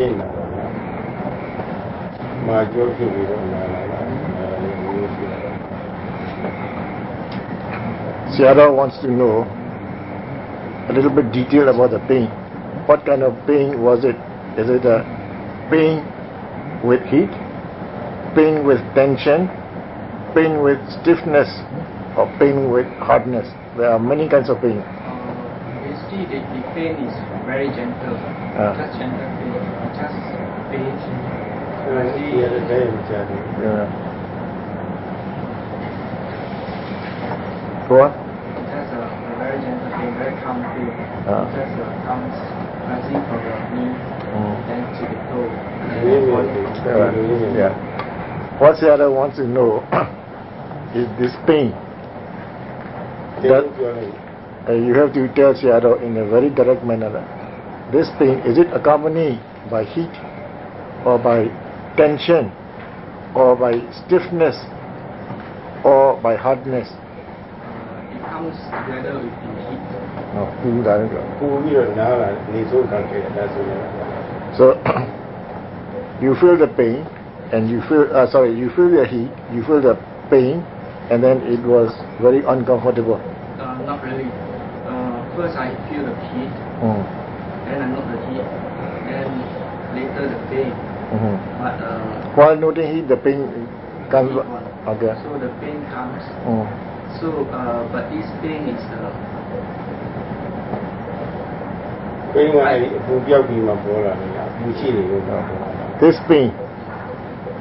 in my joking with Seattle wants to know a little bit detail about the pain. What kind of pain was it? Is it a pain with heat, pain with tension, pain with stiffness, or pain with hardness? There are many kinds of pain. Basically, the pain is very gentle. Just gentle pain. Just pain. Go on. Just a very gentle pain, very calm pain. Just comes rising from the knee then to the toe. Yeah. What Seattle wants to know is this pain. That you have to tell Seattle in a very direct manner. This pain, is it accompanied by heat, or by tension, or by stiffness, or by hardness? It comes together with the heat. So you feel the pain, and you feel you feel the heat, you feel the pain, and then it was very uncomfortable. Not really. First I feel the heat, then I note the heat, then later the pain. But while noting heat, the pain comes. Okay. So the pain comes. So but this pain is this pain,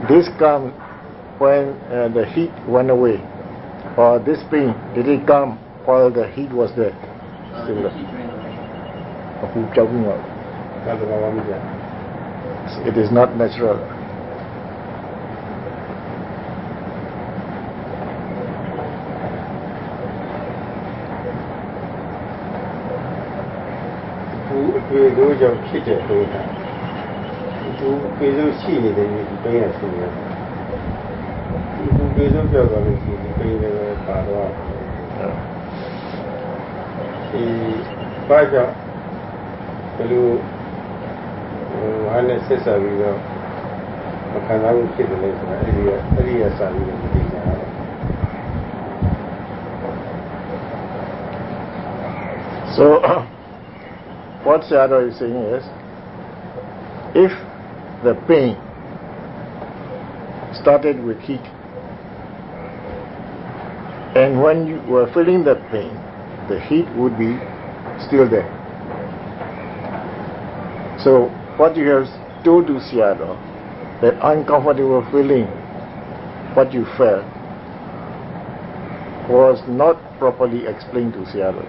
this comes when the heat went away, or this pain, did it come while the heat was there? the heat went away. It is not natural. So what Seattle is saying is, if the pain started with heat, and when you were feeling the pain, the heat would be still there. So what you have told to Seattle, that uncomfortable feeling, what you felt, was not properly explained to Seattle.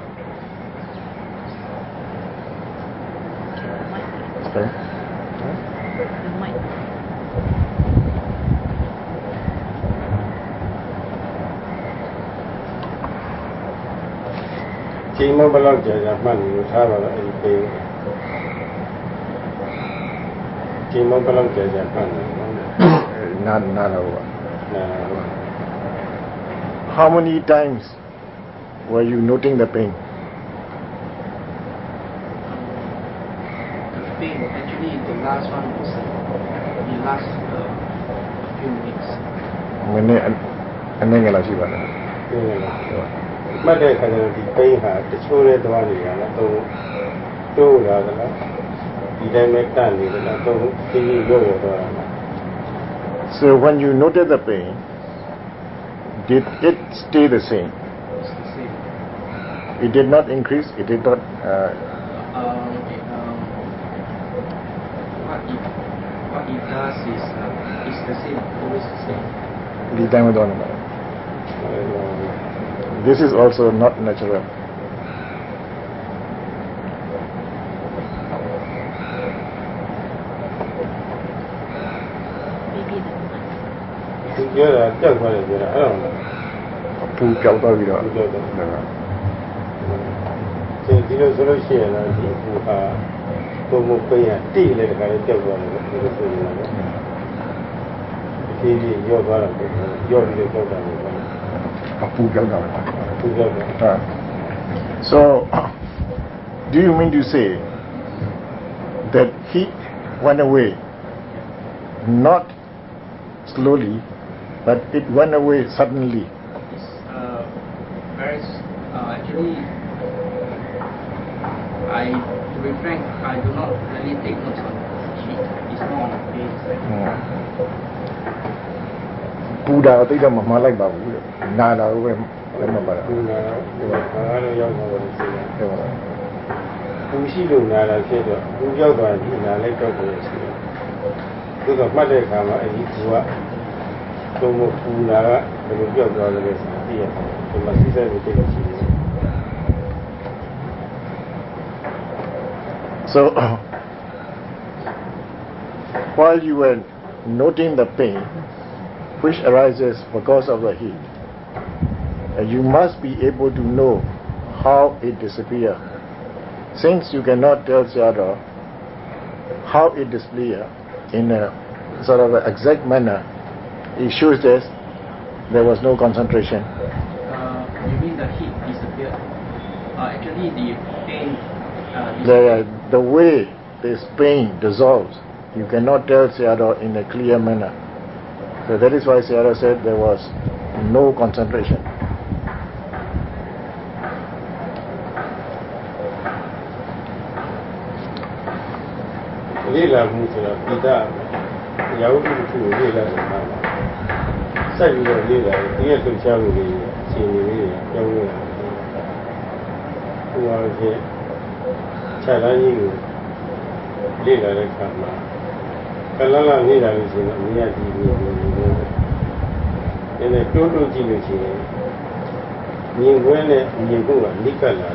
Okay. Not over. How many times were you noting the pain? The pain, actually the last one was the last few minutes. So when you noted the pain, did it stay the same? It's the same. It did not increase, it did not... What it does is it's the same, always the same. This is also not natural. So, do you mean to say that heat went away. Not slowly, but it went away suddenly. It's very actually. To be frank, I do not really take notes on sheet. It's more on the page. Buddha တိတ်တော့မလိုက်ပါဘူးနာလာလို့ပဲလည်းမပါတာ ပူနာတော့ဘာလို့ရောက်တော့လို့ရှိတယ် ဟုတ်ပါ ပူရှိလို့နာလာဖြစ်တော့ပူရောက်သွားရင်နာလည်းတော့တယ်ရှိတယ်သူကမှတ်တဲ့အခါမှာအဲဒီပူကသုံးဖို့ပူနာကဘယ်လိုပြောက်သွားလဲဆိုတာသိရတယ်ဒီမှာစိစက်ကိုသိလို့ရှိတယ် So while you were noting the pain which arises because of the heat, you must be able to know how it disappears. Since you cannot tell Sayadaw how it disappears in a sort of an exact manner, it shows that there was no concentration. You mean the heat disappeared? Actually, the pain. The way this pain dissolves, you cannot tell Sayadaw in a clear manner. So that is why Sayadaw said there was no concentration. Lila Musula, Pita, Yaudi to Lila, Samuel Lila, dear to Charlie, Sini, young who are here. Challenge you, Lila Kama. Kalala Nila is in Nia and a total genius. New Wene, Nibua, Nicola,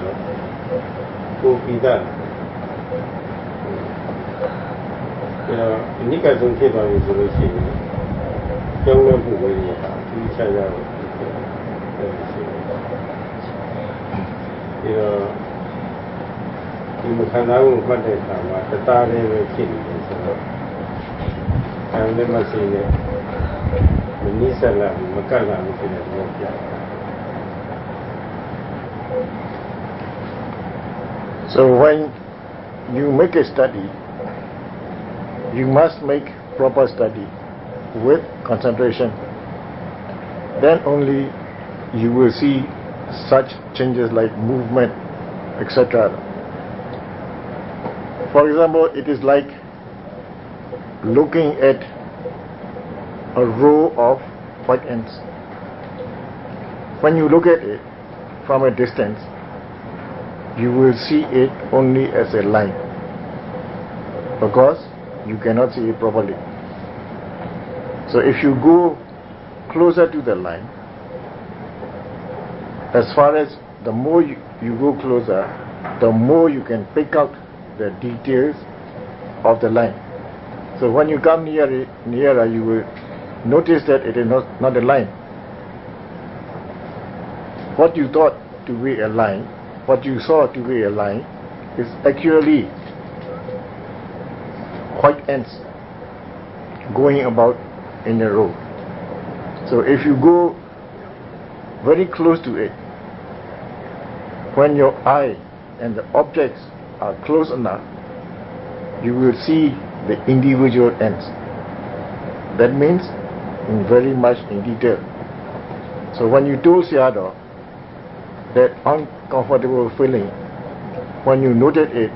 who be done. Nika don't keep on his routine. Young man who will each other. You can now put it on the Tari King. I never seen it. Nisala, Makala, So when you make a study, you must make proper study with concentration. Then only you will see such changes like movement, etc. For example, it is like looking at a row of white ants. When you look at it from a distance, you will see it only as a line because you cannot see it properly. So if you go closer to the line, as far as the more you go closer, the more you can pick out the details of the line. So when you come nearer, you will notice that it is not a line. What you thought to be a line, what you saw to be a line, is actually white ants going about in a row. So if you go very close to it, when your eye and the objects are close enough, you will see the individual ants. That means very much in detail. So when you told Sayadaw that uncomfortable feeling, when you noted it,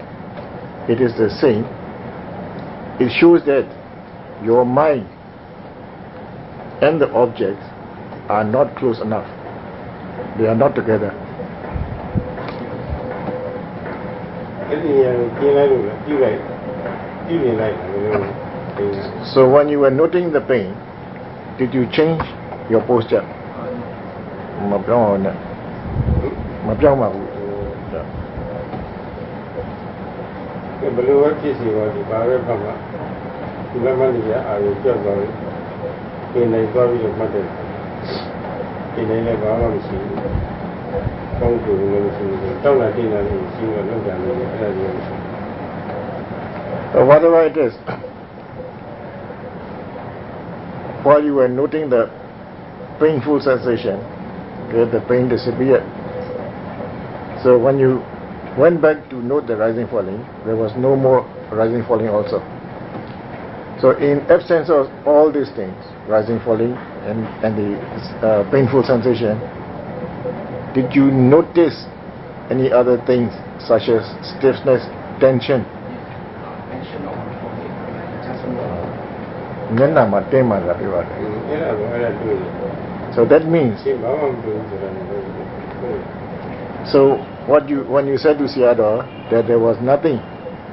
it is the same. It shows that your mind and the objects are not close enough. They are not together. So when you were noting the pain, did you change your posture? Whatever it is, while you were noting the painful sensation, the pain disappeared. So when you went back to note the rising falling, there was no more rising falling also. So in absence of all these things, rising, falling, and the painful sensation, did you notice any other things such as stiffness, tension? Tension of the forehead, just more. So that means, so when you said to Sayadaw that there was nothing,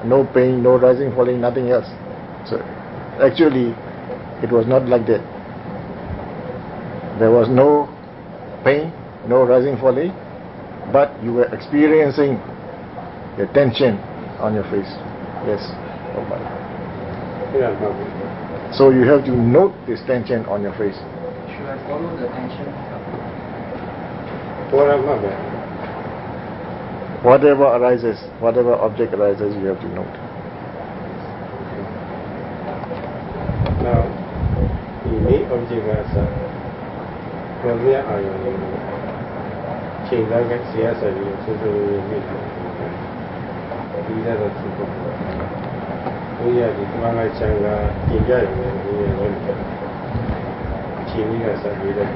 no pain, no rising, falling, nothing else, so actually it was not like that. There was no pain, no rising, falling, but you were experiencing the tension on your face. Yes. So you have to note this tension on your face. Should I follow the tension? Whatever arises, whatever object arises, you have to note. Now, the main object is from where are you? Change that CS and you to the these are the two. We are the Manga Changa, India, Chini as a leader.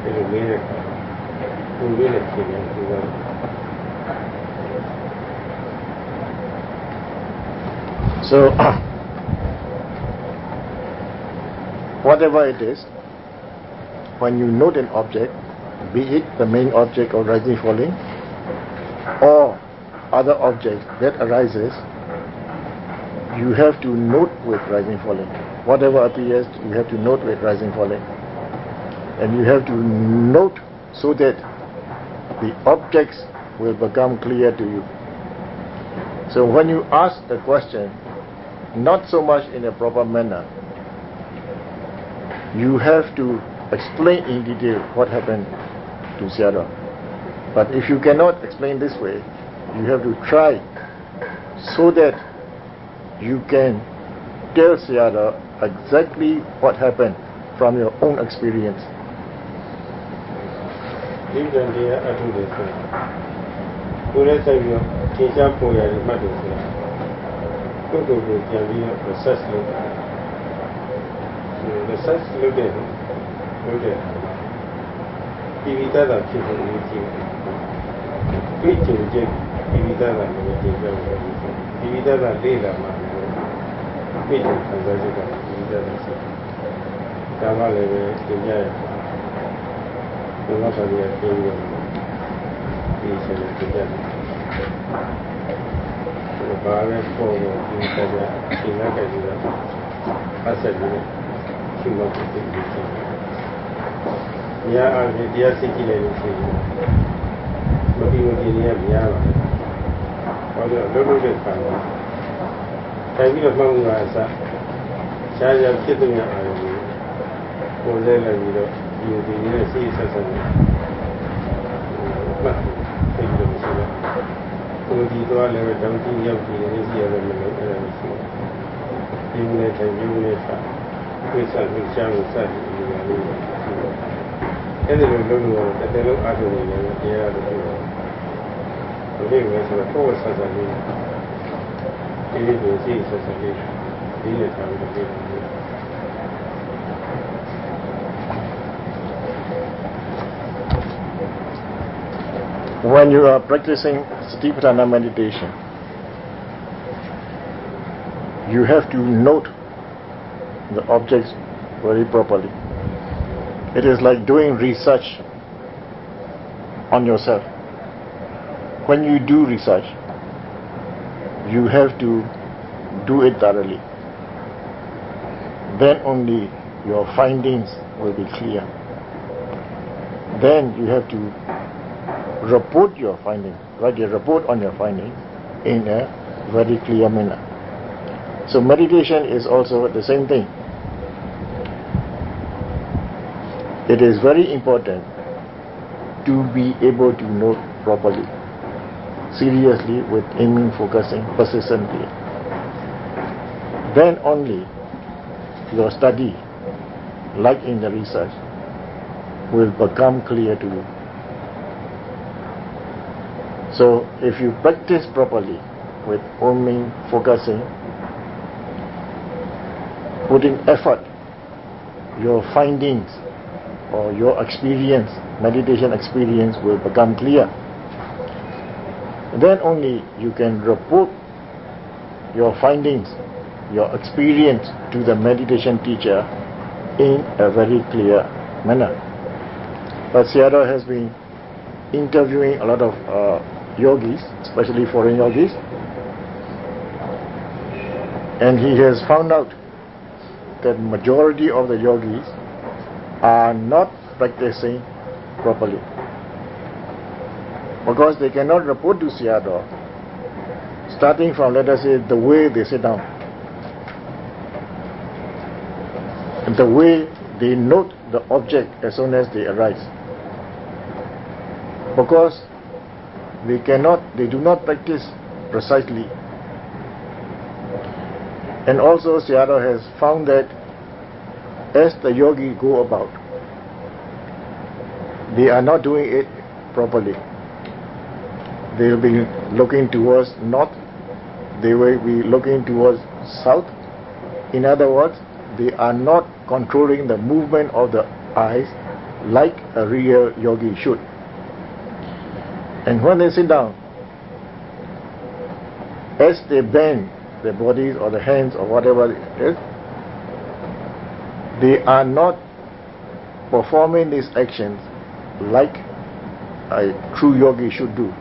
It will be a So, whatever it is, when you note an object, be it the main object or rising, falling, or other object that arises, you have to note with rising, falling. Whatever appears, you have to note with rising, falling. And you have to note so that the objects will become clear to you. So when you ask the question, not so much in a proper manner, you have to explain in detail what happened to Sayadaw. But if you cannot explain this way, you have to try so that you can tell Sayadaw exactly what happened from your own experience. When you are practicing Satipatthana meditation, you have to note the objects very properly. It is like doing research on yourself. When you do research, you have to do it thoroughly. Then only your findings will be clear. Then you have to report your findings, write a report on your findings in a very clear manner. So meditation is also the same thing. It is very important to be able to note properly, seriously, with aiming, focusing, persistently. Then only your study, like in the research, will become clear to you. So if you practice properly with aiming, focusing, putting effort, your findings or your experience, meditation experience will become clear. Then only you can report your findings, your experience to the meditation teacher in a very clear manner. But Sayadaw has been interviewing a lot of yogis, especially foreign yogis, and he has found out that majority of the yogis are not practicing properly, because they cannot report to Sayadaw, starting from, let us say, the way they sit down, and the way they note the object as soon as they arise, because they do not practice precisely. And also Sayadaw has found that as the yogi go about, they are not doing it properly. They will be looking towards north, they will be looking towards south. In other words, they are not controlling the movement of the eyes like a real yogi should. And when they sit down, as they bend their bodies or the hands or whatever it is, they are not performing these actions like a true yogi should do.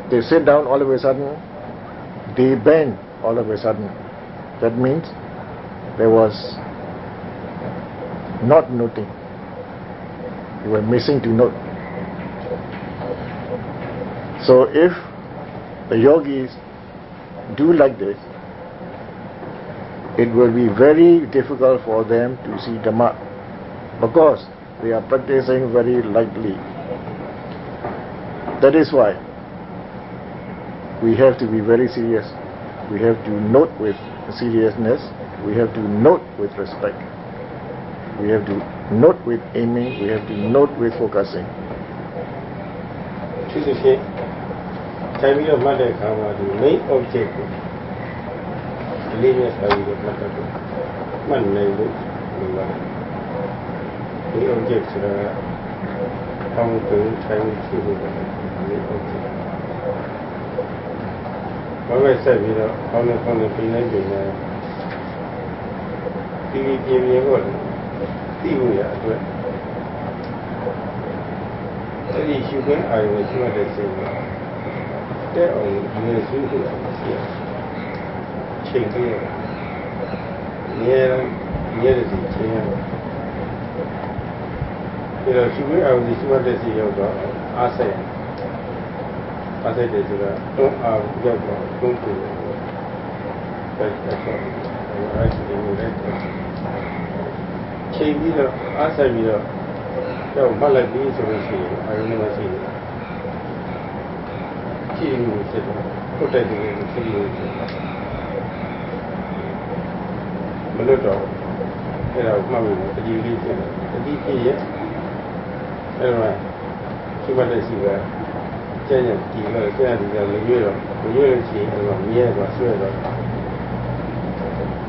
They sit down, all of a sudden they bend all of a sudden. That means there was not noting. You were missing to note. So if the yogis do like this, it will be very difficult for them to see Dhamma, because they are practicing very lightly. That is why we have to be very serious. We have to note with seriousness. We have to note with respect. We have to note with aiming. We have to note with focusing. Time you have mother come out, the main object, linear study of matter, one label, the objects are found to time to the object. What I said, you know, on the feeling, I was not the same. There are years who are changing near the chair. You know, she will have this one that you have ASEAN. I said, don't have yoga, don't do it. That's all. I actually know that. Change it up, ASEAN, you know, Malabi is I remember seeing it. She said, put it in the city. Maluto, there are mammy, the DP, anyway, she went to see her. Jenny, the Euro, she and year was sweater.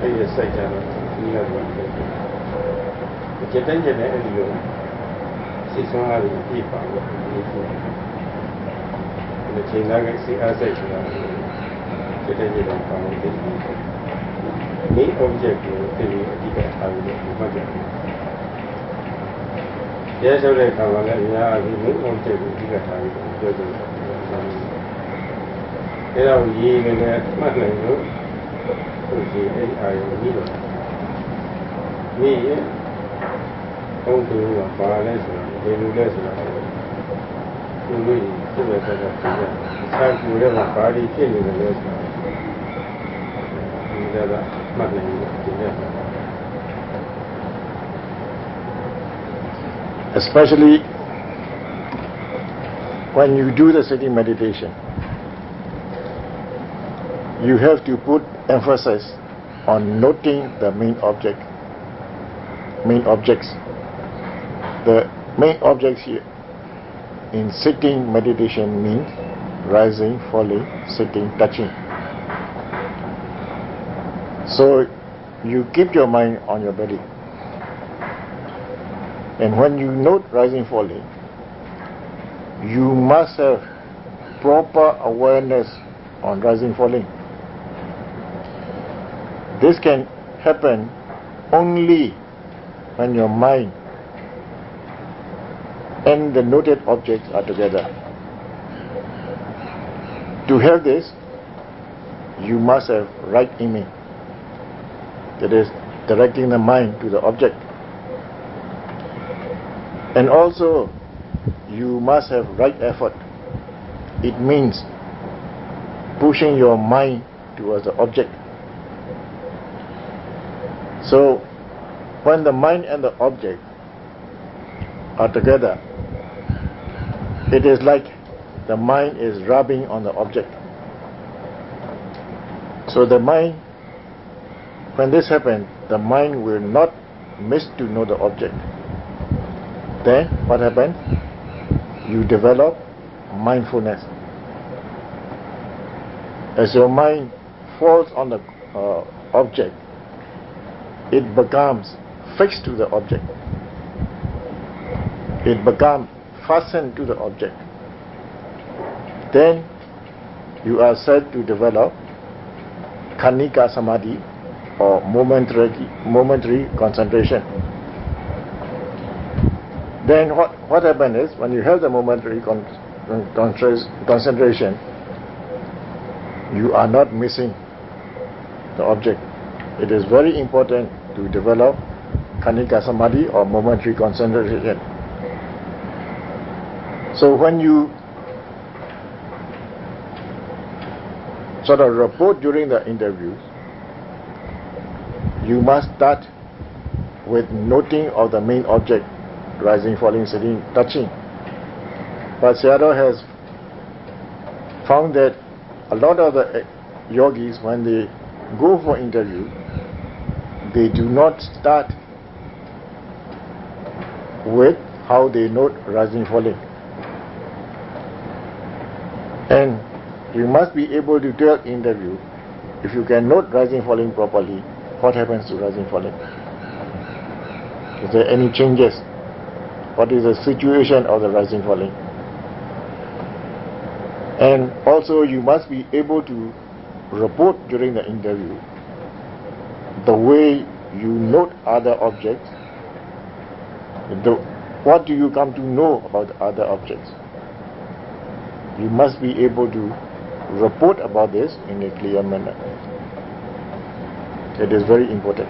I just said, you have one. But you don't get any room. She's one of the people. The China see as a main object yes, I will come on. Yeah, the main object there are ye in that matter. Me, home to a balance, they do less. Time to have a party in the list. Especially when you do the sitting meditation, you have to put emphasis on noting the main objects. The main objects here in sitting meditation means rising, falling, sitting, touching. So you keep your mind on your belly. And when you note rising falling, you must have proper awareness on rising falling. This can happen only when your mind and the noted objects are together. To have this, you must have right aiming, that is, directing the mind to the object. And also, you must have right effort. It means pushing your mind towards the object. So, when the mind and the object are together, it is like the mind is rubbing on the object. So the mind, when this happens, the mind will not miss to know the object. Then what happens? You develop mindfulness. As your mind falls on the object, it becomes fixed to the object. It becomes fastened to the object. Then you are said to develop Khanika Samadhi, or momentary concentration. Then what happens is, when you have the momentary concentration, you are not missing the object. It is very important to develop Khanika Samadhi, or momentary concentration. So when you sort of report during the interviews, you must start with noting of the main object, rising, falling, sitting, touching. But Sayadaw has found that a lot of the yogis, when they go for interview, they do not start with how they note rising, falling. And you must be able to tell interview, if you can note rising, falling properly, what happens to rising, falling? Is there any changes? What is the situation of the rising, falling? And also you must be able to report during the interview the way you note other objects. What do you come to know about other objects? You must be able to report about this in a clear manner. It is very important.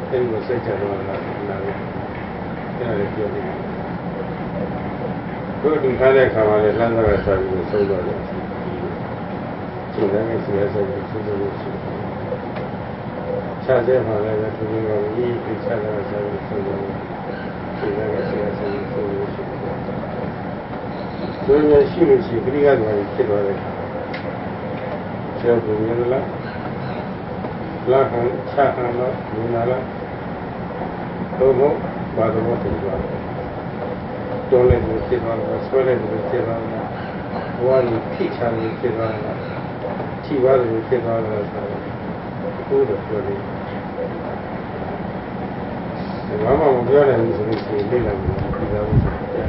အဲဒီကိုစိတ်ချတော့လာတယ်အဲ့ဒါလည်းပြောနေတယ်ကိုယ်ဒီထားတဲ့ခါမှာလည်းလမ်းသွားဆက်ပြီးဆုံးတော့တယ်ဒီလိုလည်းဆီရဆက်ပြီးဆုံးလို့ရှိတယ်ခြားတဲ့မှာလည်းသူတို့ကဒီပြချတာဆက်ပြီးဆုံးတော့ဒီလည်းဆီရဆက်ပြီးဆုံးလို့ရှိတယ်ဘယ်လိုရှိလို့ရှိခရီးကတော့ဖြစ်သွားတယ်ဆရာကမြင်လားလာခံချာခံတော့မြင်လားတော့ဘာလို့ဖြစ်သွားလဲတော်လည်းဖြစ်သွားတယ်ဆွဲလည်းဖြစ်သွားတယ်ဘဝကြီးဖိချလည်းဖြစ်သွားတယ်ခြိပါလည်းဖြစ်သွားတယ်ဆိုတော့ကိုယ်တော့ပြောနေတယ်ဘာမှမပြောနိုင်ဘူးဆိုရင်လေ့လာပြီးပြီးသားလို့ဆိုတယ်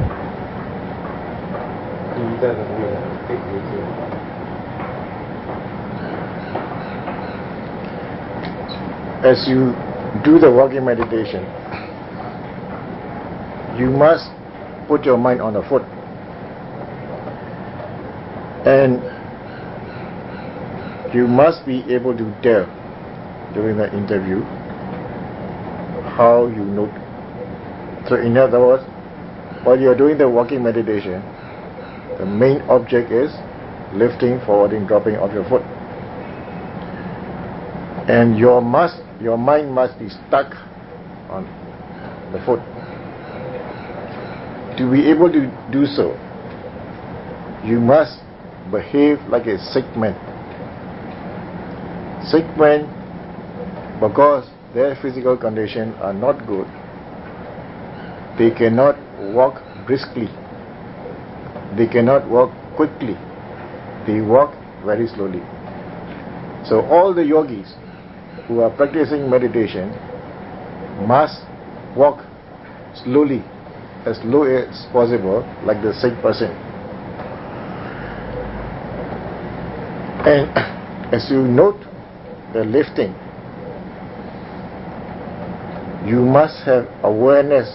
ဒီတက်တယ်သိပြီဆိုAs you do the walking meditation, you must put your mind on the foot, and you must be able to tell during the interview how you note. So in other words, while you are doing the walking meditation, the main object is lifting, forwarding, dropping of your foot, and your mind must be stuck on the foot. To be able to do so, you must behave like a sick man. Sick men, because their physical condition are not good, they cannot walk briskly, they cannot walk quickly, they walk very slowly. So all the yogis who are practicing meditation must walk slowly, as low as possible, like the sick person. And as you note the lifting, you must have awareness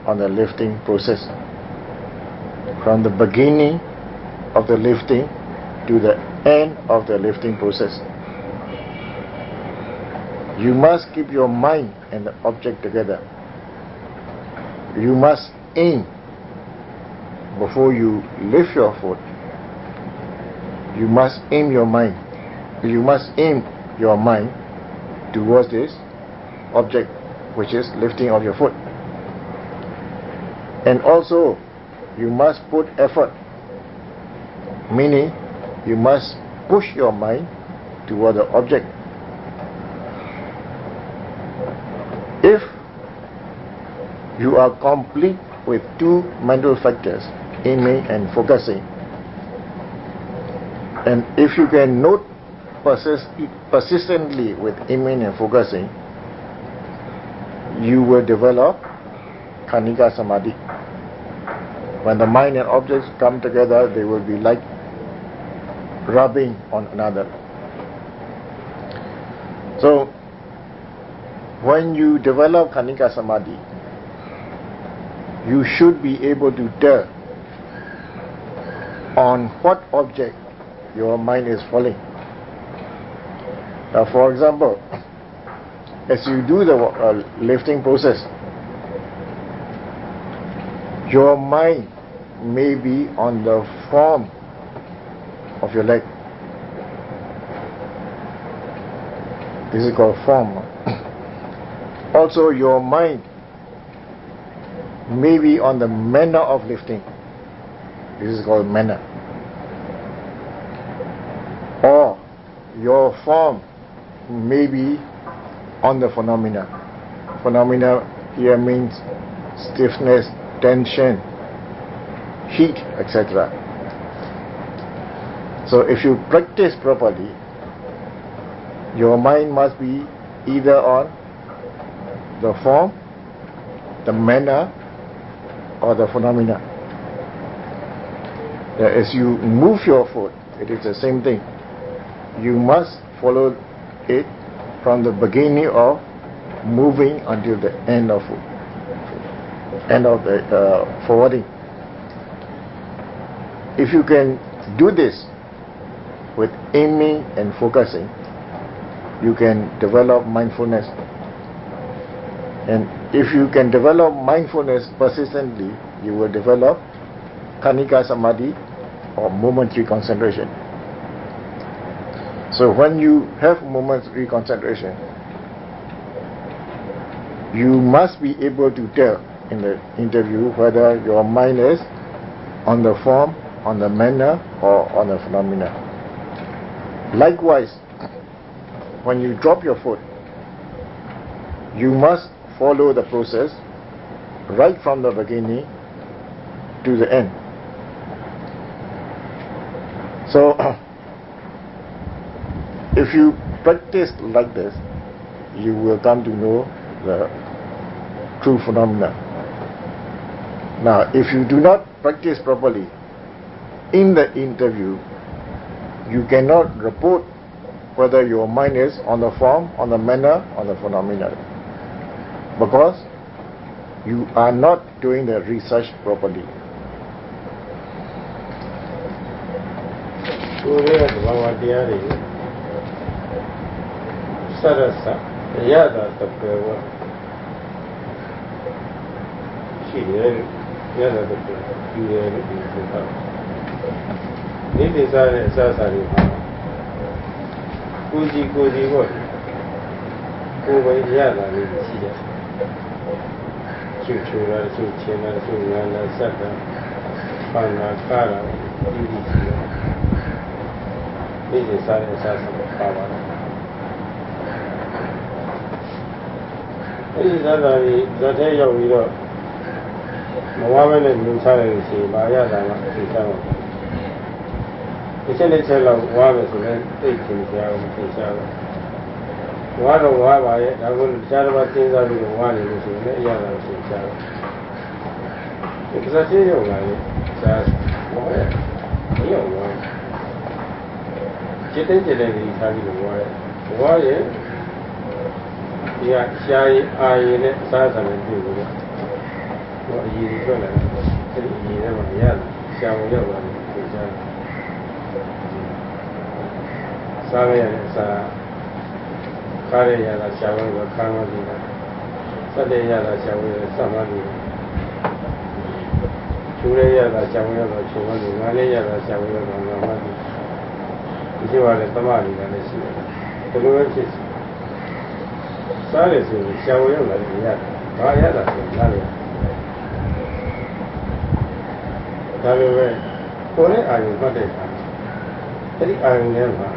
on the lifting process, from the beginning of the lifting to the end of the lifting process. You must keep your mind and the object together. You must aim before you lift your foot. You must aim your mind. You must aim your mind towards this object, which is lifting of your foot. And also, you must put effort, meaning you must push your mind toward the object. If you are complete with two mental factors, aiming and focusing, and if you can note persistently with aiming and focusing, you will develop Khanika Samadhi. When the mind and objects come together, they will be like rubbing on another. So, when you develop Khanika Samadhi, you should be able to tell on what object your mind is falling. Now, for example, as you do the lifting process, your mind may be on the form of your leg. This is called form. Also, your mind may be on the manner of lifting. This is called manner. Or your form may be on the phenomena. Phenomena here means stiffness, tension, heat, etc. So if you practice properly, your mind must be either on the form, the manner, or the phenomena. As you move your foot, it is the same thing. You must follow it from the beginning of moving until the end of the forwarding. If you can do this with aiming and focusing, you can develop mindfulness. And if you can develop mindfulness persistently, you will develop Khanika Samadhi or momentary concentration. So when you have momentary concentration, you must be able to tell in the interview whether your mind is on the form, on the manner, or on the phenomena. Likewise, when you drop your foot, you must follow the process right from the beginning to the end. So, if you practice like this, you will come to know the true phenomena. Now, if you do not practice properly in the interview, you cannot report whether your mind is on the form, on the manner, on the phenomena, because you are not doing the research properly. Sarasa, Yada Tapewa, she Yada the It is a Sasari. Kuji what? Over Yada, Chuchura, Chuchina, Sunana, Sata, Pana, Kara, this is a power. This is that day of Europe. Mohammed and Musaran see Bayada to tell. It's a tell of Wallace and 18 hours. One of Hawaii, I will tell about things I will want in the Yada to tell. Because I tell you, says, you know, Chitin is having a wire. Why? Yeah, shy eye in it, size and do with it. What you going to do? Shall we ever? Sorry, it's a Kariya, shall we go Kamadina? Sunday, shall we Samadhi? Julia, shall we ever Chumani? Malia, shall we ever Namadi? You are the Tamari, and I see the Lord is. Sorry, shall we let me have? I had a thing. However, for it, I will not have. I will never.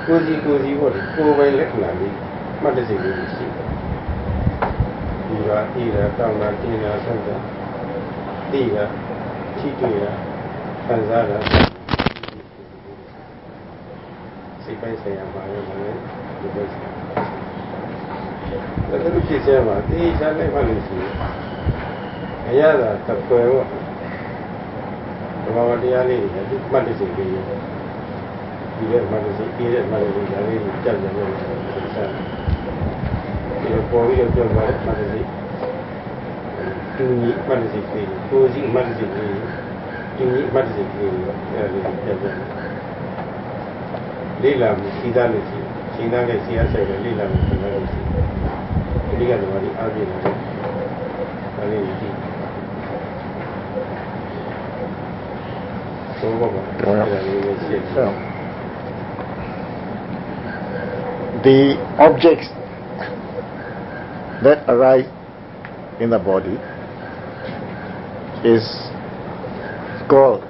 Cozy, what? Go away, let me. What is it? You are either down at dinner center. Dira, Chituya, Tanzara. See, I say, I'm my the little kids are these are never listening. Ayada, Tapuero, the Mavadiani, Madison, you get Madison, judge the you know, for you, your Madison, to Madison, Cozy Madison, to Madison, Lila, Sidality, Sinale, Sia, Lila, Sidality. The objects that arise in the body is called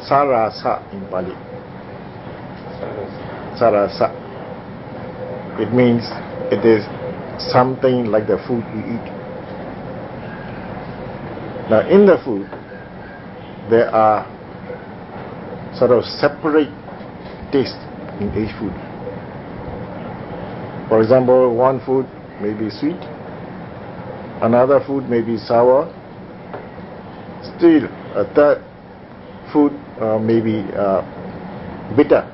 Sarasa in Pali. Sarasa. It means it is something like the food we eat. Now in the food, there are sort of separate tastes in each food. For example, one food may be sweet, another food may be sour, still a third food may be bitter.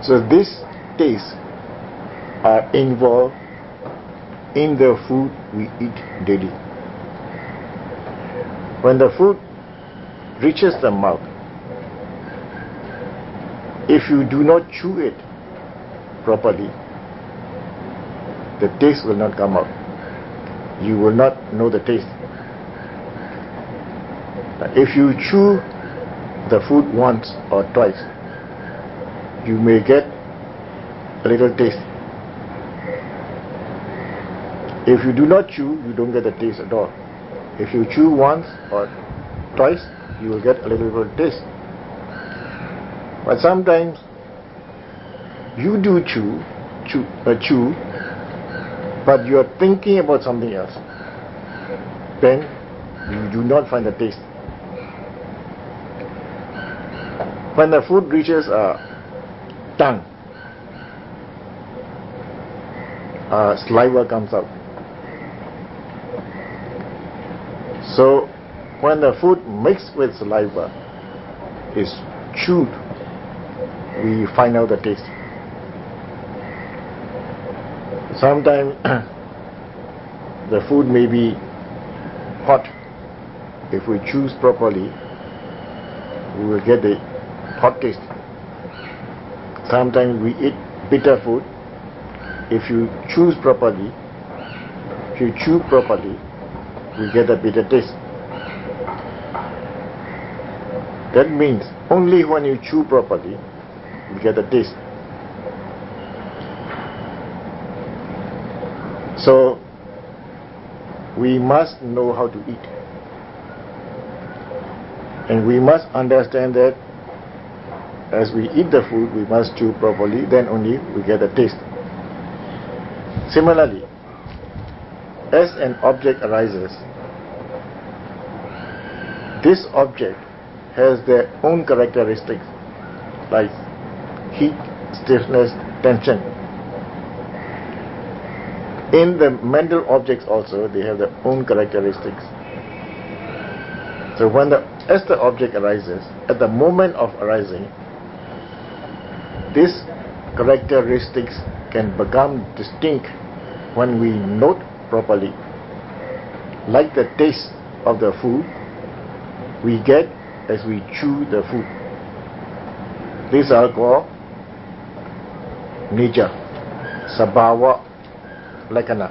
So these tastes are involved in the food we eat daily. When the food reaches the mouth, if you do not chew it properly, the taste will not come out. You will not know the taste. If you chew the food once or twice, you may get a little taste. If you do not chew, you don't get the taste at all. If you chew once or twice, you will get a little bit of taste. But sometimes you do chew, but you are thinking about something else. Then you do not find the taste. When the food reaches our tongue, saliva comes out. So when the food mixed with saliva is chewed, we find out the taste. Sometimes the food may be hot. If we choose properly, we will get the hot taste. Sometimes we eat bitter food. If you choose properly, if you chew properly, we get a bitter taste. That means only when you chew properly, you get the taste. So we must know how to eat, and we must understand that as we eat the food, we must chew properly, then only we get the taste. Similarly, as an object arises, this object has their own characteristics like heat, stiffness, tension. In the mental objects also, they have their own characteristics. So as the object arises, at the moment of arising, these characteristics can become distinct when we note properly. Like the taste of the food we get as we chew the food. These are called nature, sabhava, lakkhana.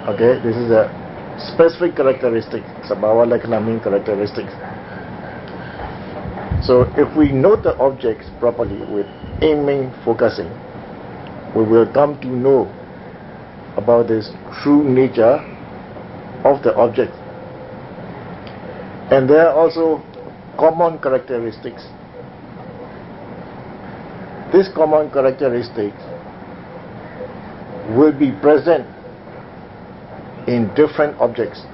Okay, this is a specific characteristic. Sabhava, lakkhana mean characteristics. So if we note the objects properly with aiming, focusing, we will come to know about this true nature of the object. And there are also common characteristics. These common characteristics will be present in different objects.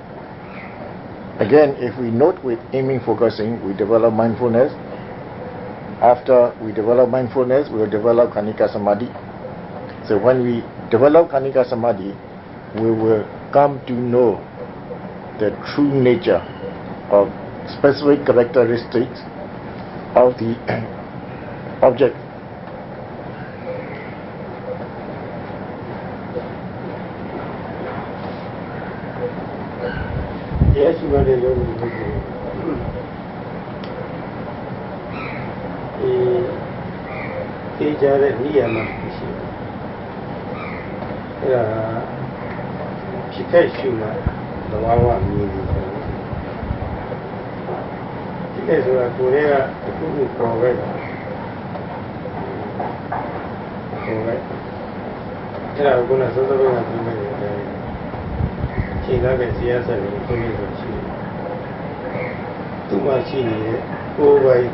Again, if we note with aiming, focusing, we develop mindfulness. After we develop mindfulness, we will develop Khanika Samadhi. So when we develop Khanika Samadhi, we will come to know the true nature of specific characteristics of the object. Yes, you are the teacher at Niyama. She takes you the Wawa music. She takes you a Korea, a good correct. Correct. I'm going to sort of she got a CS and she too much in it. Go away.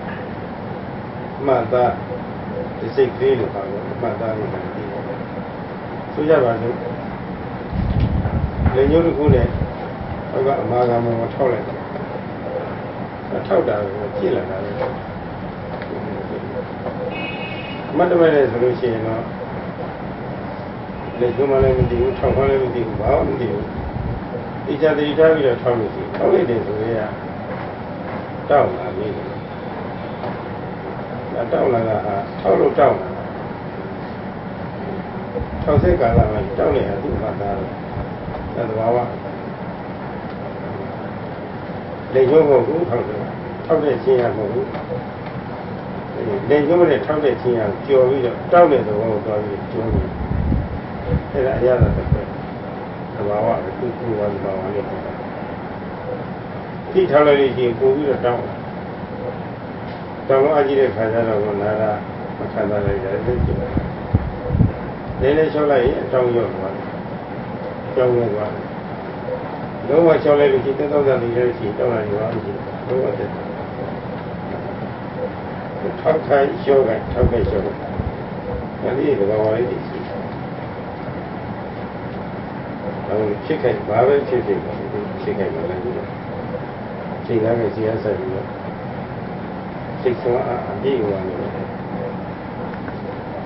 Mother, the same thing about Mother. So, yeah, the new good I got a Magamo toilet. I told her a killer. Mother is Lucian. The human everything, talk on everything, about you. Each other, you tell me your tongue. Only this way. Down, I mean. Down like a total down. How say Gala, down there, I think about that. That's Wawa. They go who, how they see a who. They go in a town, they see a Joey, down there, the whole dog is Joey. အဲ့ဒါအရသာတစ်ခုသဘာဝပဲသူ့ကိုယ်ကသဘာဝနဲ့ထိထားလိုက်ရင်ပို့ပြီးတော့တောင်းလို့အကြည့်တဲ့ခါကျတော့နာတာမခံစားလိုက်တယ်သိကြည့်တယ်နည်းနည်းလျှောက်လိုက်ရင်အတောင်းရောက်သွားတယ်ကြောင်းရောက်သွားတယ်လုံးဝလျှောက်လိုက်လို့ရှိတဲ့သောတာလေးလည်းရှိတောင်းလိုက်ရောရှိလုံးဝတဲ့ထောက်ခိုင်းလျှောက်ခိုင်းထောက်ခိုင်းလျှောက်ခိုင်းဒီသဘာဝလေးရှိဖြစ်ခိုင်ဘာပဲဖြစ်ဖြစ်ဖြစ်ခိုင်မလိုက်ဘူးချိန်ကားနဲ့ဇီယာဆက်ပြီးတော့စိတ်ဆွမ်းအားအပြည့်အဝနဲ့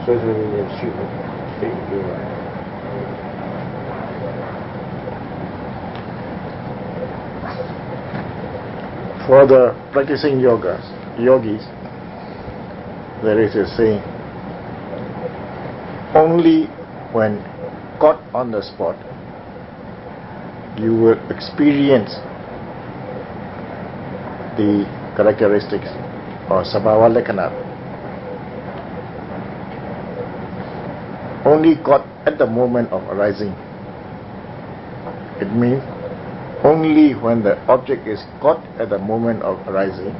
ဆွေးနွေးရရှိဖို့သိကြပါ For the practicing yogis, there is a saying, only when caught on the spot, you will experience the characteristics or sabhava lakkhana. Only caught at the moment of arising. It means only when the object is caught at the moment of arising,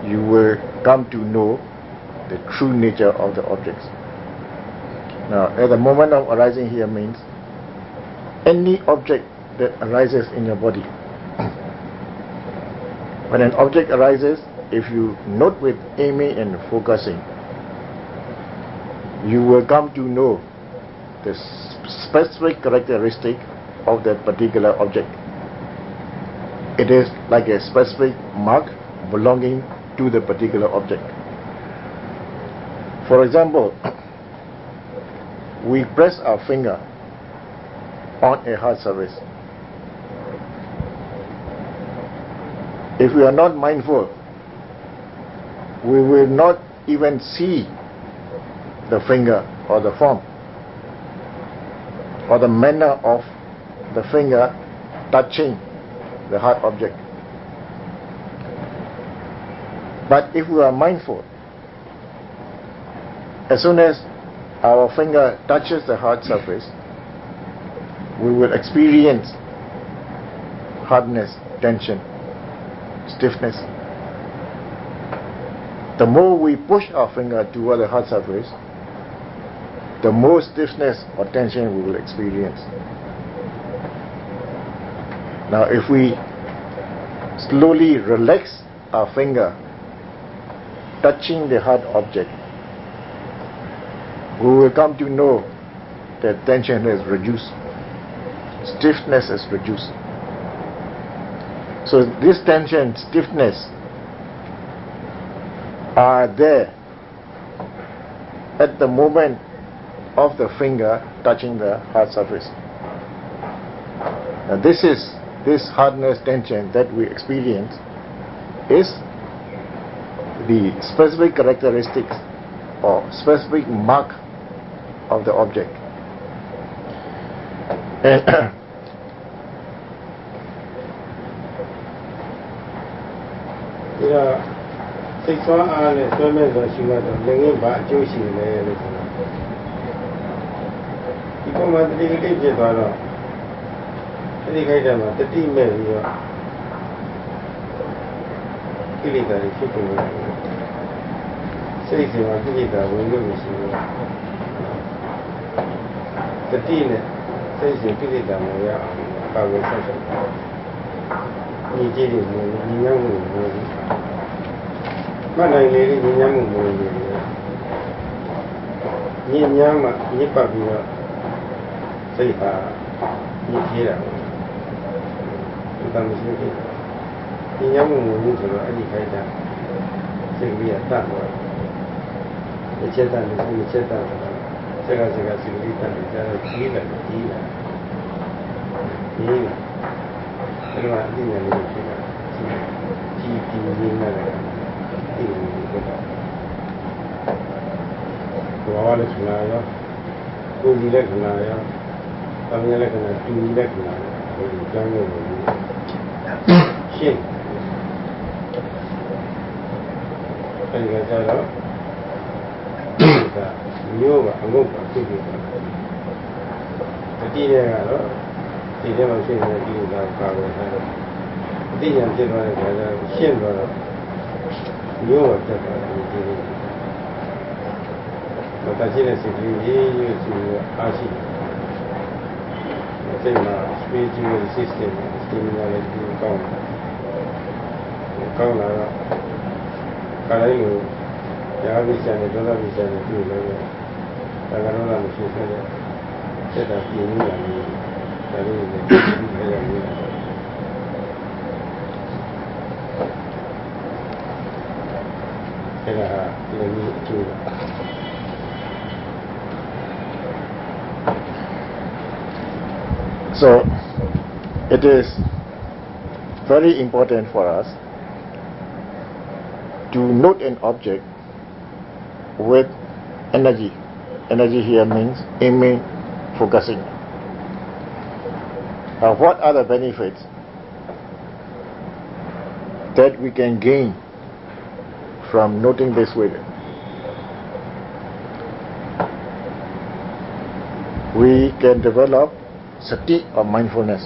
you will come to know the true nature of the objects. Now, at the moment of arising here means any object that arises in your body. When an object arises, if you note with aiming and focusing, you will come to know the specific characteristic of that particular object. It is like a specific mark belonging to the particular object. For example, we press our finger on a hard surface. If we are not mindful, we will not even see the finger or the form or the manner of the finger touching the hard object. But if we are mindful, as soon as our finger touches the hard surface, we will experience hardness, tension, stiffness. The more we push our finger toward the hard surface, the more stiffness or tension we will experience. Now, if we slowly relax our finger touching the hard object, we will come to know that tension is reduced, stiffness is reduced. So this tension, stiffness are there at the moment of the finger touching the hard surface. Now this hardness, tension that we experience is the specific characteristics or specific mark of the object. Andစိတ်ဆွမ်းအားနဲ့ဆွဲမဲ့ဆိုရှိမှတော့လည်းငင်းပါအကျိုးရှိတယ်လို့ဆိုတော့ဒီပုံမှာတတိကလေးဖြစ်သွားတော့ဒီခိုက်တယ်မှာတတိမဲ့ပြီးတော့ကိလေသာတွေဖြစ်ကုန်တယ်စိတ်စဉ်မှာကိလေသာဝင်လို့မရှိဘူးတတိနဲ့စိတ်စဉ်ကိလေသာမရအောင်ပါဝင်ဆက်ဆက်ညီကြည့်တယ်ညီညွတ်မှုမျိုးမနိုင်လေညီညွတ်မှုမျိုးညီညွတ်မှညစ်ပတ်ပြီးတော့စိတ်ဟာညစ်ကြေးတာဒီကမရှိဘူးညီညွတ်မှုမျိုးဆိုတော့အဲ့ဒီခိုက်တာစိတ်ကြီးကတတ်သွားတယ်ချက်တတ်တယ်စိတ်ချက်တတ်တယ်စကားစိတ်ကြီးတတ်တယ်ကျတော့ကြီးလာကြီးလာအဲ့တော့အသိဉာဏ်လေးဖြစ်တာကြီးကြီးရင်းလာတယ်ဒီလိုမျိုးတော့ဘာဝလဲဆိုတာရောကိုယ်ကြီးလက်ခဏရောတမန်လက်ခဏတူကြီးလက်ခဏဒီကြောင်းမျိုးရှင်းအဲဒီကကြတော့ဒါမျိုးကအငုတ်ပါဖြစ်ဖြစ် တိတဲ့ကတော့ဒီထဲမှာဖြစ်နေတဲ့ကိလေသာကိုကာကွယ်ထားတယ်အတိညာဖြစ်သွားတဲ့ခါကျတော့ရှင်းသွားတော့မျိုးဝတက်သွားတယ်ဒီလိုတော့တရှိတဲ့စိတ်ကလေးရေးရွတ်ပြီးအားရှိတယ်စိတ်မှာ spiritual system stimulate ကောင်းလာတော့ခါတိုင်းလိုရာဝိချာနဲ့ဒေါသဝိချာနဲ့တွေ့လို့ဒါကတော့လည်းမရှိသေးတဲ့စိတ်ဓာတ်ပြင်းနေတာလေဒါလေးတွေဒီထဲရနေတာအဲ့ဒါဒီလိုမျိုးအကျိုး So it is very important for us to note an object with energy. Energy here means aiming, focusing. What are the benefits that we can gain from noting this with? We can develop sati or mindfulness.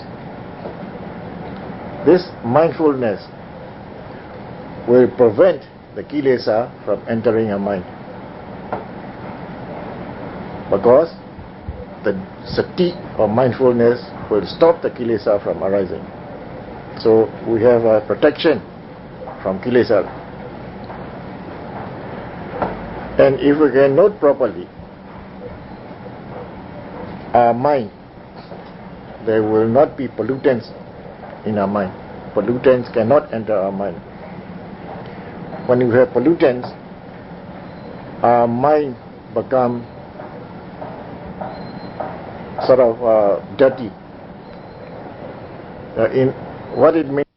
This mindfulness will prevent the kilesa from entering our mind, because the sati or mindfulness will stop the kilesa from arising. So we have a protection from kilesa. And if we can note properly, our mind, there will not be pollutants in our mind. Pollutants cannot enter our mind. When you have pollutants, our mind become sort of dirty. In what it means